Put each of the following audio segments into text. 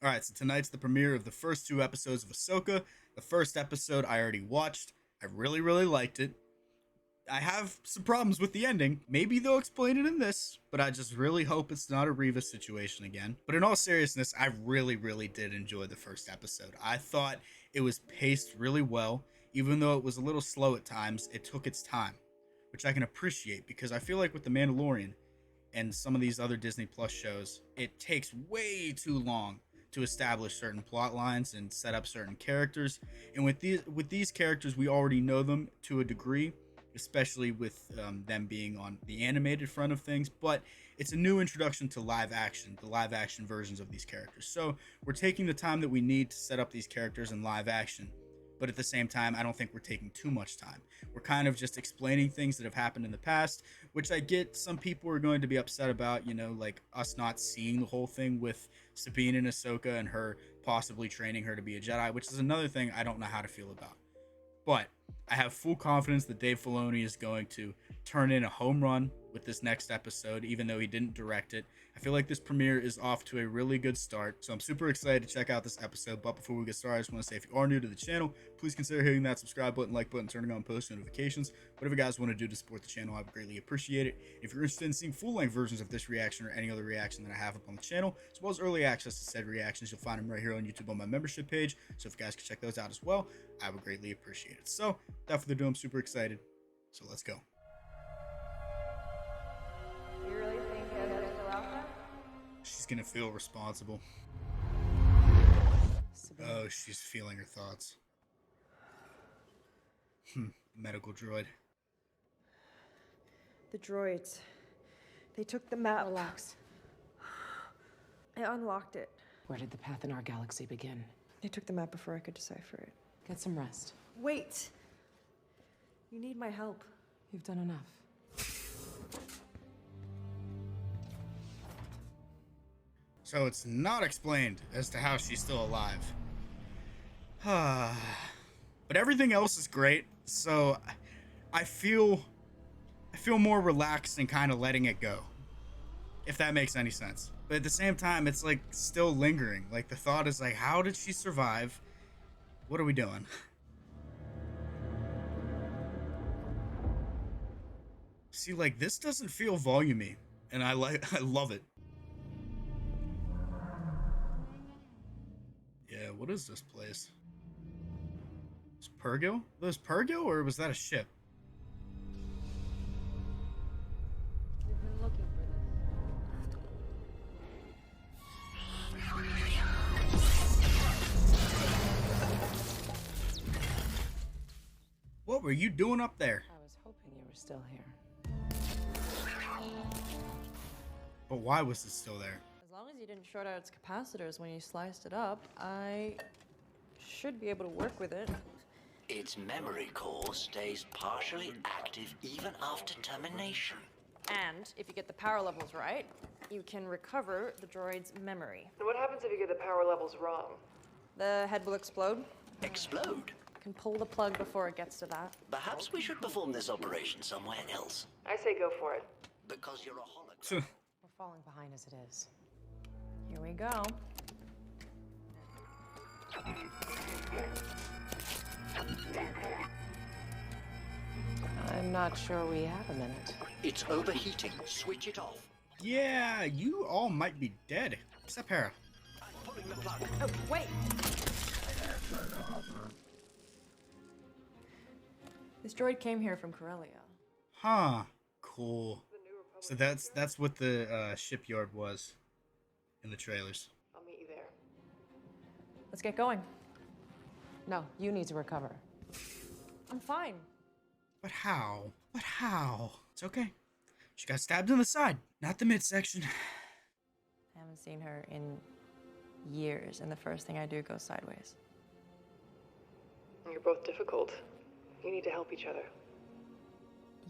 All right, so tonight's the premiere of the first two episodes of Ahsoka. The first episode I already watched. I really, really liked it. I have some problems with the ending. Maybe they'll explain it in this, but I just really hope it's not a Reva situation again. But in all seriousness, I really, really did enjoy the first episode. I thought it was paced really well. Even though it was a little slow at times, it took its time, which I can appreciate because I feel like with The Mandalorian, and some of these other Disney Plus shows, it takes way too long to establish certain plot lines and set up certain characters. And with these characters, we already know them to a degree, especially with them being on the animated front of things. But it's a new introduction to live action, the live action versions of these characters. So we're taking the time that we need to set up these characters in live action. But at the same time, I don't think we're taking too much time. We're kind of just explaining things that have happened in the past, which I get some people are going to be upset about, like us not seeing the whole thing with Sabine and Ahsoka and her possibly training her to be a Jedi, which is another thing I don't know how to feel about. But I have full confidence that Dave Filoni is going to turn in a home run with this next episode, even though he didn't direct it. I feel like this premiere is off to a really good start, so I'm super excited to check out this episode. But before we get started, I just want to say if you are new to the channel, please consider hitting that subscribe button, like button, turning on post notifications. Whatever you guys want to do to support the channel, I would greatly appreciate it. If you're interested in seeing full-length versions of this reaction or any other reaction that I have up on the channel, as well as early access to said reactions, you'll find them right here on YouTube on my membership page. So if you guys could check those out as well, I would greatly appreciate it. So, without further ado, I'm super excited. So let's go. You really think Ezra's still out there? She's gonna feel responsible. Sabine. Oh, she's feeling her thoughts. Medical droid. The droids. They took the map. Relax. I unlocked it. Where did the path in our galaxy begin? They took the map before I could decipher it. Get some rest. Wait! You need my help. You've done enough. So it's not explained as to how she's still alive. But everything else is great, so I feel more relaxed and kind of letting it go. If that makes any sense. But at the same time, it's like still lingering. Like the thought is like, how did she survive? What are we doing? See, like this doesn't feel volumey, and I love it. Yeah, what is this place? Is Pergo? Was Pergo or was that a ship? We've been looking for What were you doing up there? I was hoping you were still here. But why was it still there? As long as you didn't short out its capacitors when you sliced it up, I should be able to work with it. Its memory core stays partially active even after termination. And if you get the power levels right, you can recover the droid's memory. What happens if you get the power levels wrong? The head will explode. Explode? You can pull the plug before it gets to that. Perhaps we should perform this operation somewhere else. I say go for it. Because you're a hologram. We're falling behind as it is. Here we go. I'm not sure we have a minute. It's overheating. Switch it off. Yeah, you all might be dead. Except Hera. I'm pulling the plug. Oh, wait! This droid came here from Corellia. Huh. Cool. So that's what the shipyard was in the trailers. I'll meet you there. Let's get going. No, you need to recover. I'm fine. But how? But how? It's okay. She got stabbed in the side, not the midsection. I haven't seen her in years, and the first thing I do goes sideways. You're both difficult. You need to help each other.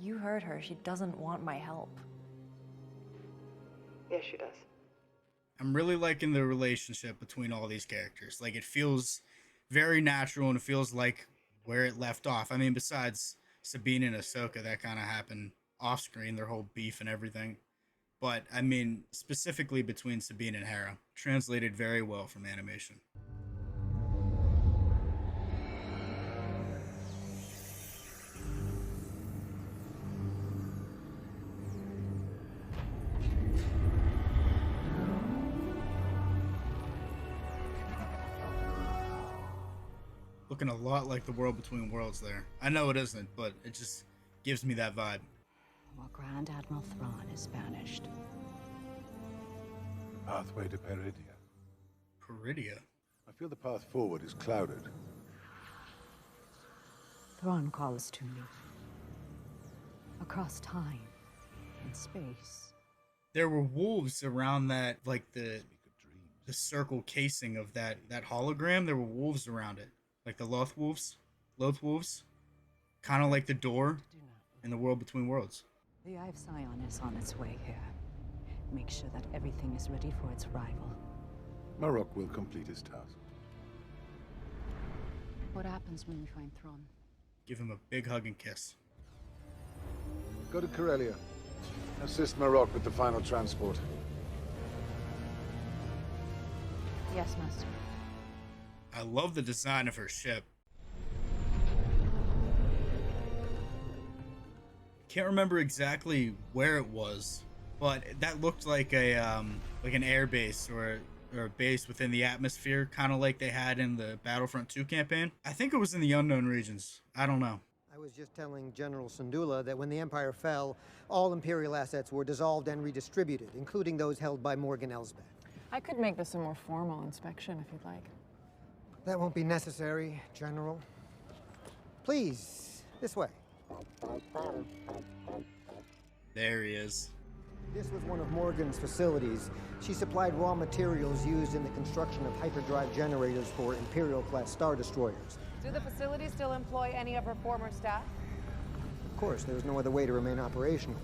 You heard her. She doesn't want my help. Yes, she does. I'm really liking the relationship between all these characters. Like, it feels very natural, and it feels like where it left off. I mean, besides Sabine and Ahsoka, that kind of happened off screen, their whole beef and everything. But I mean, specifically between Sabine and Hera, translated very well from animation. Looking a lot like the World Between Worlds there. I know it isn't, but it just gives me that vibe. Well, Grand Admiral Thrawn is banished. Pathway to Peridia. Peridia? I feel the path forward is clouded. Thrawn calls to me. Across time and space. There were wolves around that, like the circle casing of that hologram. There were wolves around it. Like the Loth wolves. Kind of like the door in the World Between Worlds. The Eye of Sion is on its way here. Make sure that everything is ready for its arrival. Marok will complete his task. What happens when we find Thrawn? Give him a big hug and kiss. Go to Corellia. Assist Marok with the final transport. Yes, Master. I love the design of her ship. Can't remember exactly where it was, but that looked like like an air base or a base within the atmosphere, kind of like they had in the Battlefront 2 campaign. I think it was in the unknown regions. I don't know. I was just telling General Syndulla that when the Empire fell, all Imperial assets were dissolved and redistributed, including those held by Morgan Elsbeth. I could make this a more formal inspection if you'd like. That won't be necessary, General. Please, this way. There he is. This was one of Morgan's facilities. She supplied raw materials used in the construction of hyperdrive generators for Imperial-class Star Destroyers. Do the facility still employ any of her former staff? Of course, there's no other way to remain operational.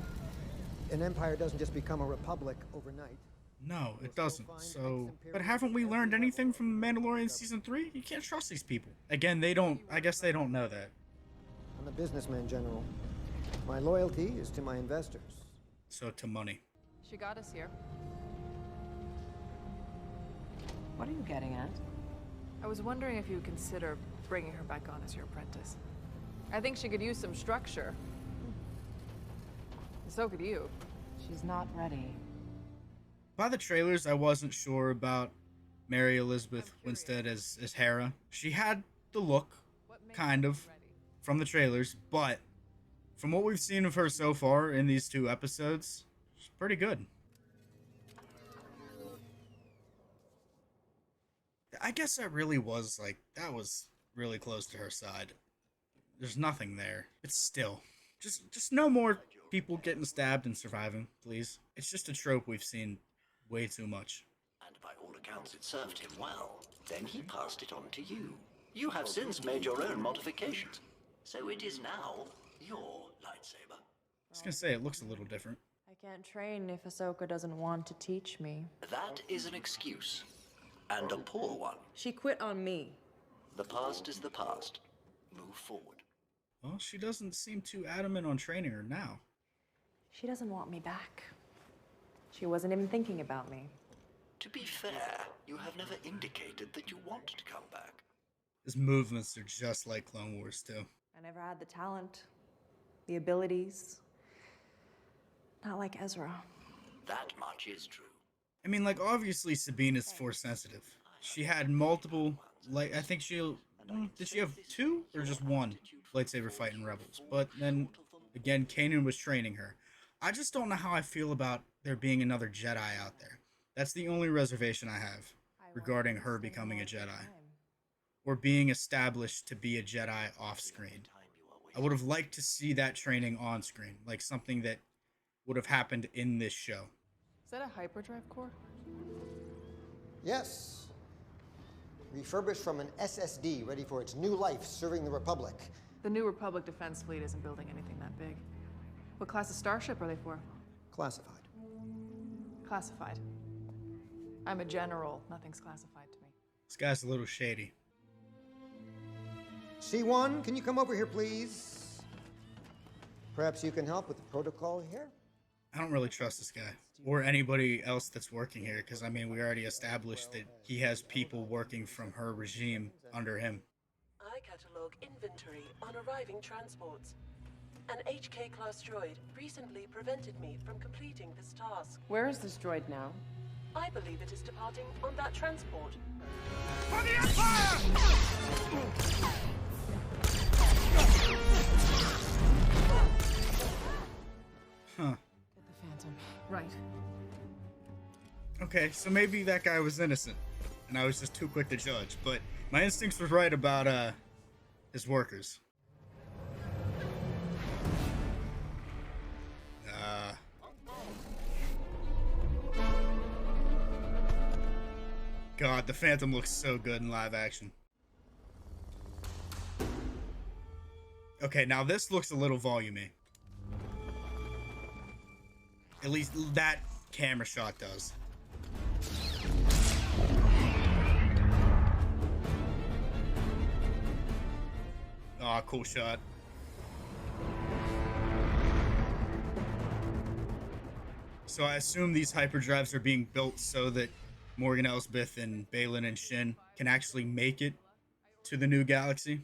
An empire doesn't just become a republic overnight. No, it doesn't. So, but haven't we learned anything from Mandalorian Season 3? You can't trust these people. Again, I guess they don't know that. I'm a businessman, General. My loyalty is to my investors. So to money. She got us here. What are you getting at? I was wondering if you would consider bringing her back on as your apprentice. I think she could use some structure. So could you. She's not ready. By the trailers, I wasn't sure about Mary Elizabeth Winstead as Hera. She had the look, kind of, from the trailers, but from what we've seen of her so far in these 2 episodes, she's pretty good. I guess that was really close to her side. There's nothing there. It's still. Just no more people getting stabbed and surviving, please. It's just a trope we've seen way too much. And by all accounts, it served him well. Then he passed it on to you. You have since made your own modifications. So it is now your lightsaber. I was gonna say, it looks a little different. I can't train if AHSOKA doesn't want to teach me. That is an excuse. And a poor one. She quit on me. The past is the past. Move forward. Well, she doesn't seem too adamant on training her now. She doesn't want me back. She wasn't even thinking about me. To be fair, you have never indicated that you want to come back. His movements are just like Clone Wars too. I never had the talent, the abilities. Not like Ezra. That much is true. I mean, like, obviously Sabine is force sensitive. She had multiple, I think did she have 2 or just 1 lightsaber fight in Rebels? But then, again, Kanan was training her. I just don't know how I feel about there being another Jedi out there. That's the only reservation I have regarding her becoming a Jedi. Or being established to be a Jedi off-screen. I would have liked to see that training on-screen, like something that would have happened in this show. Is that a hyperdrive core? Yes. Refurbished from an SSD, ready for its new life serving the Republic. The new Republic Defense Fleet isn't building anything that big. What class of starship are they for? Classified. Classified. I'm a general. Nothing's classified to me. This guy's a little shady. C1, can you come over here, please? Perhaps you can help with the protocol here? I don't really trust this guy or anybody else that's working here because, I mean, we already established that he has people working from her regime under him. I catalog inventory on arriving transports. An HK class droid recently prevented me from completing this task. Where is this droid now? I believe it is departing on that transport. For the Empire! Huh. Get the Phantom. Right. Okay, so maybe that guy was innocent, and I was just too quick to judge, but my instincts were right about, his workers. God, the Phantom looks so good in live action. Okay, now this looks a little volumey. At least that camera shot does. Aw, cool shot. So I assume these hyperdrives are being built so that Morgan Elsbeth and Balin and Shin can actually make it to the new galaxy.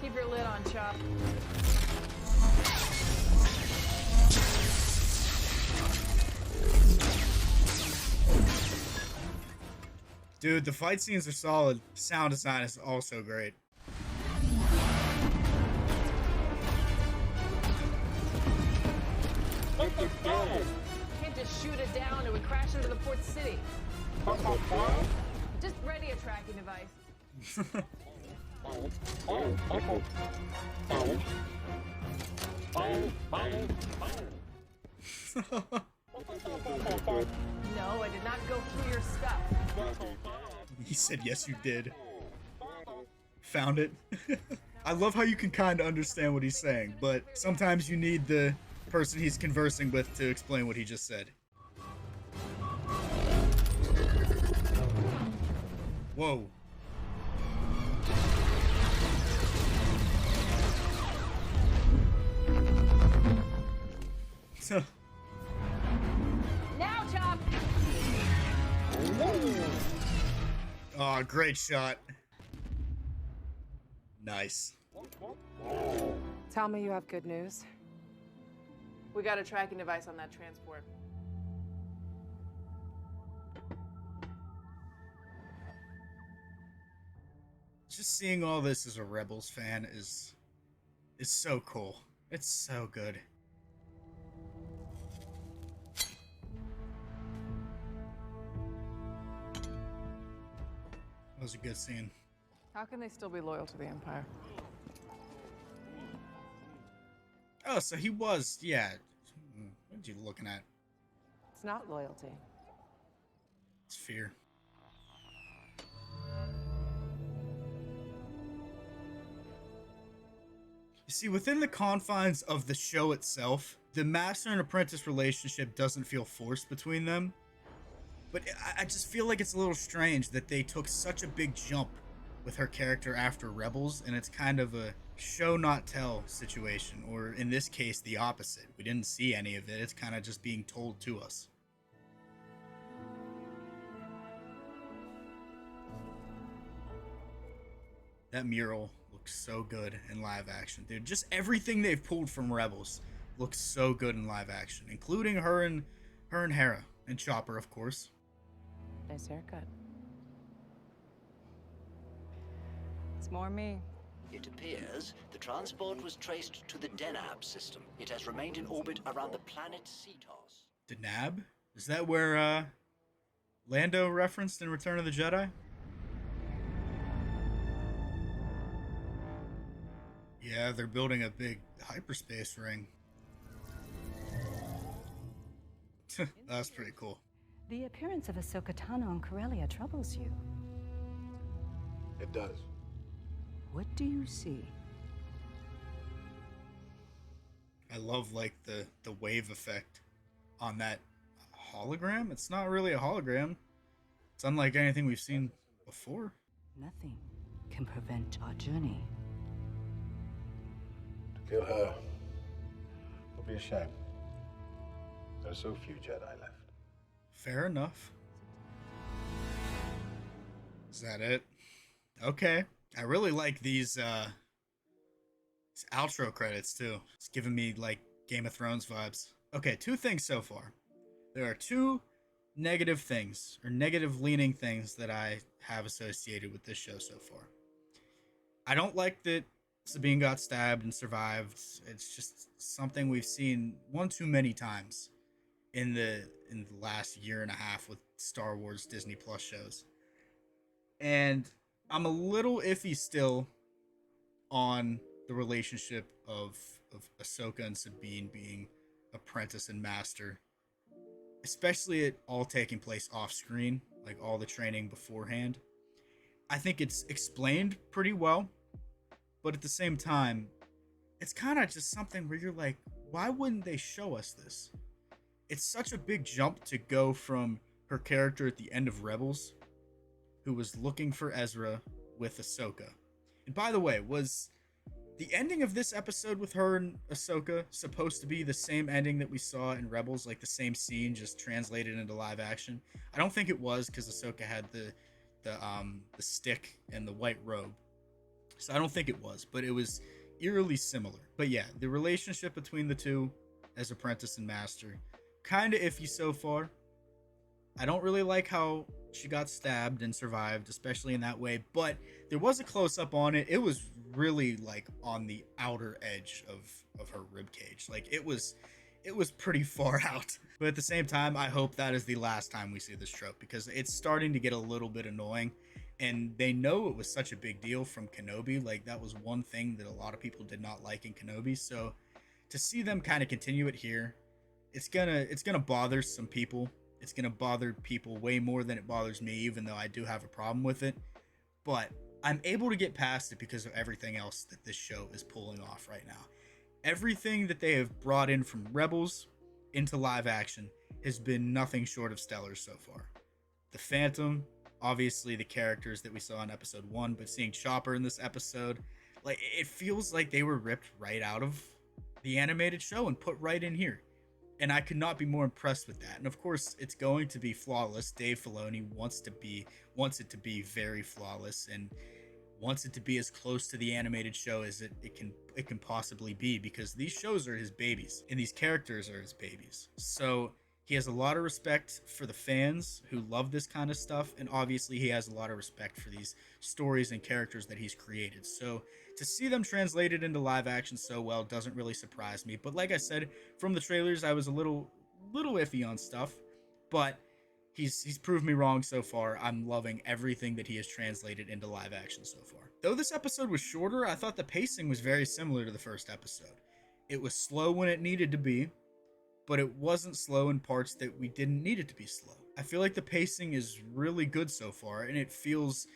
Keep your lid on, Chop. Dude, the fight scenes are solid. Sound design is also great. Can't just shoot it down and we crash into the port city. Just ready a tracking device. No, I did not go through your stuff. He said, yes, you did. Found it. I love how you can kind of understand what he's saying, but sometimes you need the person he's conversing with to explain what he just said. Whoa. Now, Chop! Oh, great shot. Nice. Tell me you have good news. We got a tracking device on that transport. Just seeing all this as a Rebels fan is so cool. It's so good. That was a good scene. How can they still be loyal to the Empire? Oh, so he was, yeah. What are you looking at? It's not loyalty. It's fear. You see, within the confines of the show itself, the master and apprentice relationship doesn't feel forced between them. But I just feel like it's a little strange that they took such a big jump with her character after Rebels, and it's kind of a show not tell situation, or in this case, the opposite. We didn't see any of it, it's kind of just being told to us. That mural looks so good in live action, dude. Just everything they've pulled from Rebels looks so good in live action, including her and Hera, and Chopper, of course. Nice haircut. It's more me. It appears the transport was traced to the Denab system. It has remained in orbit around the planet Cetos. Denab? Is that where Lando referenced in Return of the Jedi? Yeah, they're building a big hyperspace ring. That's pretty cool. The appearance of AHSOKA Tano on Corellia troubles you. It does. What do you see? I love, like, the wave effect on that hologram. It's not really a hologram. It's unlike anything we've seen before. Nothing can prevent our journey. Kill her. It'll be a shame. There are so few Jedi left. Fair enough. Is that it? Okay. I really like these outro credits too. It's giving me like Game of Thrones vibes. Okay, two things so far. There are two negative things, or negative leaning things, that I have associated with this show so far. I don't like that Sabine got stabbed and survived. It's just something we've seen one too many times in the last year and a half with Star Wars Disney Plus shows. And I'm a little iffy still on the relationship of Ahsoka and Sabine being apprentice and master, especially it all taking place off screen, like all the training beforehand. I think it's explained pretty well, but at the same time, it's kind of just something where you're like, why wouldn't they show us this? It's such a big jump to go from her character at the end of Rebels, who was looking for Ezra, with Ahsoka. And by the way, was the ending of this episode with her and Ahsoka supposed to be the same ending that we saw in Rebels, like the same scene just translated into live action? I don't think it was, because Ahsoka had the stick and the white robe, so I don't think it was, but it was eerily similar. But yeah, the relationship between the two as apprentice and master, kind of iffy so far. I don't really like how she got stabbed and survived, especially in that way, but there was a close-up on it. It was really like on the outer edge of her rib cage. Like it was pretty far out. But at the same time, I hope that is the last time we see this trope, because it's starting to get a little bit annoying, and they know it was such a big deal from Kenobi. Like that was one thing that a lot of people did not like in Kenobi. So to see them kind of continue it here, it's gonna bother some people. It's gonna bother people way more than it bothers me, even though I do have a problem with it. But I'm able to get past it because of everything else that this show is pulling off right now. Everything that they have brought in from Rebels into live action has been nothing short of stellar so far. The Phantom, obviously the characters that we saw in episode 1, but seeing Chopper in this episode, like it feels like they were ripped right out of the animated show and put right in here. And I could not be more impressed with that. And of course, it's going to be flawless. Dave Filoni wants it to be very flawless, and wants it to be as close to the animated show as it can possibly be, because these shows are his babies and these characters are his babies. So he has a lot of respect for the fans who love this kind of stuff, and obviously he has a lot of respect for these stories and characters that he's created. So to see them translated into live action so well doesn't really surprise me. But like I said, from the trailers, I was a little iffy on stuff, but he's proved me wrong so far. I'm loving everything that he has translated into live action so far. Though this episode was shorter, I thought the pacing was very similar to the first episode. It was slow when it needed to be, but it wasn't slow in parts that we didn't need it to be slow. I feel like the pacing is really good so far, and it feels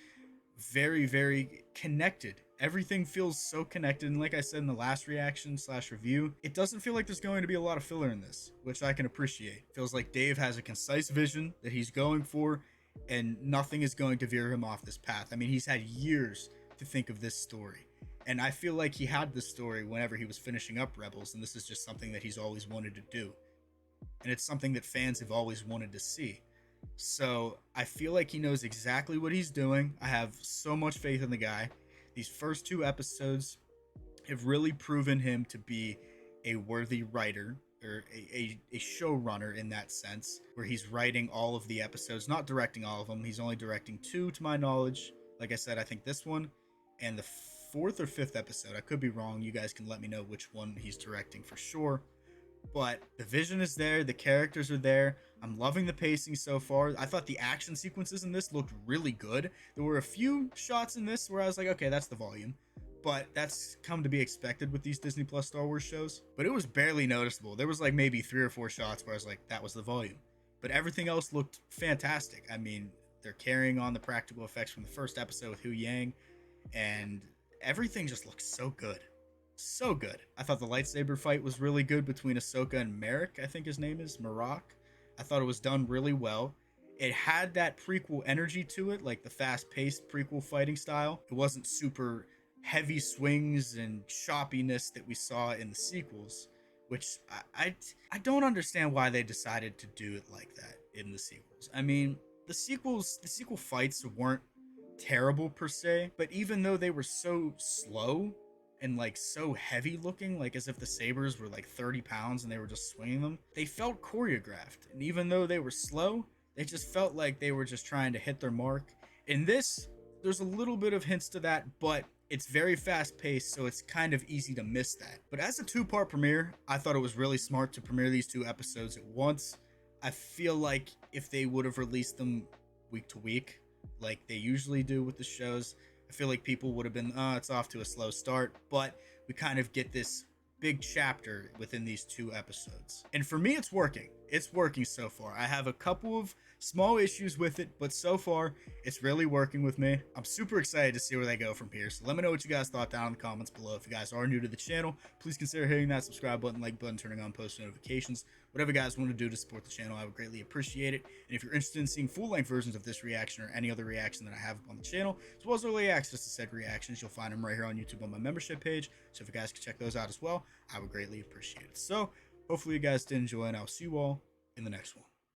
very, very connected. Everything feels so connected, and like I said in the last reaction / review, it doesn't feel like there's going to be a lot of filler in this, which I can appreciate. It feels like Dave has a concise vision that he's going for, and nothing is going to veer him off this path. I mean, he's had years to think of this story, and I feel like he had this story whenever he was finishing up Rebels, and this is just something that he's always wanted to do, and it's something that fans have always wanted to see. So I feel like he knows exactly what he's doing. I have so much faith in the guy. These first 2 episodes have really proven him to be a worthy writer, or a showrunner in that sense, where he's writing all of the episodes, not directing all of them. He's only directing 2 to my knowledge. Like I said, I think this one and the 4th or 5th episode. I could be wrong. You guys can let me know which one he's directing for sure. But the vision is there, the characters are there. I'm loving the pacing so far. I thought the action sequences in this looked really good. There were a few shots in this where I was like, okay, that's the volume. But that's come to be expected with these Disney Plus Star Wars shows. But it was barely noticeable. There was like maybe 3 or 4 shots where I was like, that was the volume. But everything else looked fantastic. I mean, they're carrying on the practical effects from the first episode with Hu Yang, and everything just looks so good. So good. I thought the lightsaber fight was really good between Ahsoka and Merrick, I think his name is, Marok. I thought it was done really well. It had that prequel energy to it, like the fast-paced prequel fighting style. It wasn't super heavy swings and choppiness that we saw in the sequels, which I don't understand why they decided to do it like that in the sequels. I mean, the sequel fights weren't terrible per se, but even though they were so slow and like so heavy looking, like as if the sabers were like 30 pounds and they were just swinging them, they felt choreographed. And even though they were slow, they just felt like they were just trying to hit their mark. In this, there's a little bit of hints to that, but it's very fast paced, so it's kind of easy to miss that. But as a 2-part premiere, I thought it was really smart to premiere these 2 episodes at once. I feel like if they would have released them week to week, like they usually do with the shows, I feel like people would have been, it's off to a slow start, but we kind of get this big chapter within these 2 episodes. And for me, it's working. It's working so far. I have a couple of small issues with it, but so far, it's really working with me. I'm super excited to see where they go from here. So let me know what you guys thought down in the comments below. If you guys are new to the channel, please consider hitting that subscribe button, like button, turning on post notifications. Whatever you guys want to do to support the channel, I would greatly appreciate it. And if you're interested in seeing full-length versions of this reaction or any other reaction that I have on the channel, as well as early access to said reactions, you'll find them right here on YouTube on my membership page. So if you guys could check those out as well, I would greatly appreciate it. So hopefully you guys did enjoy, and I'll see you all in the next one.